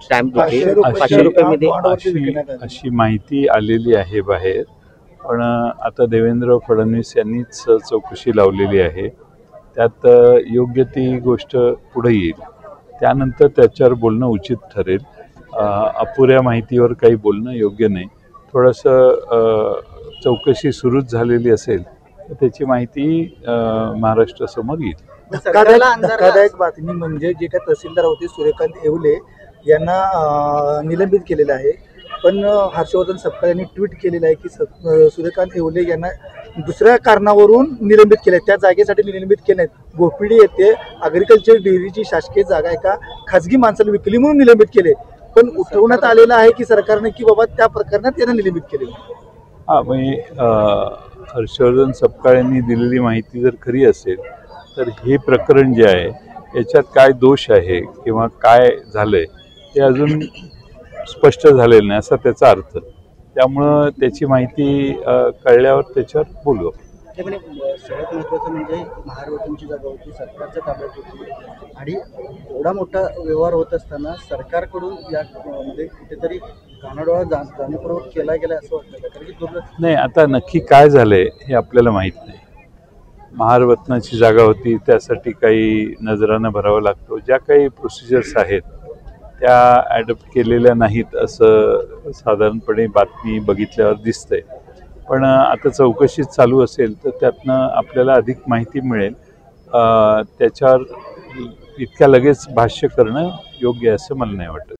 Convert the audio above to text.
Stamp दुखी 500 रुपयामध्ये अशी माहिती आलेली आहे बाहेर. पण आता देवेंद्र फडणवीस यांनीच चौकशी लावलेली आहे. त्यात योग्य ती गोष्ट पुढे येईल, त्यानंतर त्याच्यावर बोलणं उचित ठरेल. अपुऱ्या माहितीवर काही बोलणं योग्य नाही. थोडंसं चौकशी सुरूच झालेली असेल तर त्याची माहिती महाराष्ट्रासमोर येईल. धक्कादायक बातमी म्हणजे जे काही तहसीलदार होते सूर्यकांत येवले यांना निलंबित केलेलं आहे. पण हर्षवर्धन सपकाळ यांनी ट्विट केलेलं आहे की सूर्यकांत येवले यांना दुसऱ्या कारणावरून निलंबित केले, त्या जागेसाठी निलंबित केले आहेत. गोपिडी येथे अग्रिकल्चर डेअरीची शासकीय जागा एका खाजगी माणसाला विकली म्हणून निलंबित केले. पण उठवण्यात आलेलं आहे की सरकारने की बाबा त्या प्रकरणात त्यांना निलंबित केले. म्हणजे हर्षवर्धन सपकाळ यांनी दिलेली माहिती जर खरी असेल तर हे प्रकरण जे आहे याच्यात काय दोष आहे किंवा काय झालंय ते अजून स्पष्ट झालेलं नाही असा त्याचा अर्थ. त्यामुळं त्याची माहिती कळल्यावर त्याच्यावर बोलू. सगळ्यात महत्त्वाचं म्हणजे महाराष्ट्राची जागा होती, सरकारच्या ताब्यात होती आणि एवढा मोठा व्यवहार होत असताना सरकारकडून यामध्ये कुठेतरी कानाडोळा जाणीवपूर्वक केला गेला असं वाटतं, कारण की दुर्लक्ष नाही. आता नक्की काय झालंय हे आपल्याला माहीत नाही. महारत्नाची जागा होती, त्यासाठी काही नजरानं भरावं लागतो. ज्या काही प्रोसिजर्स आहेत त्या ॲडॉप्ट केलेल्या नाहीत असं साधारणपणे बातमी बघितल्यावर दिसतंय. पण आता चौकशी चालू असेल तर त्यातनं आपल्याला अधिक माहिती मिळेल. त्याच्यावर इतक्या लगेच भाष्य करणं योग्य असं मला नाही वाटत.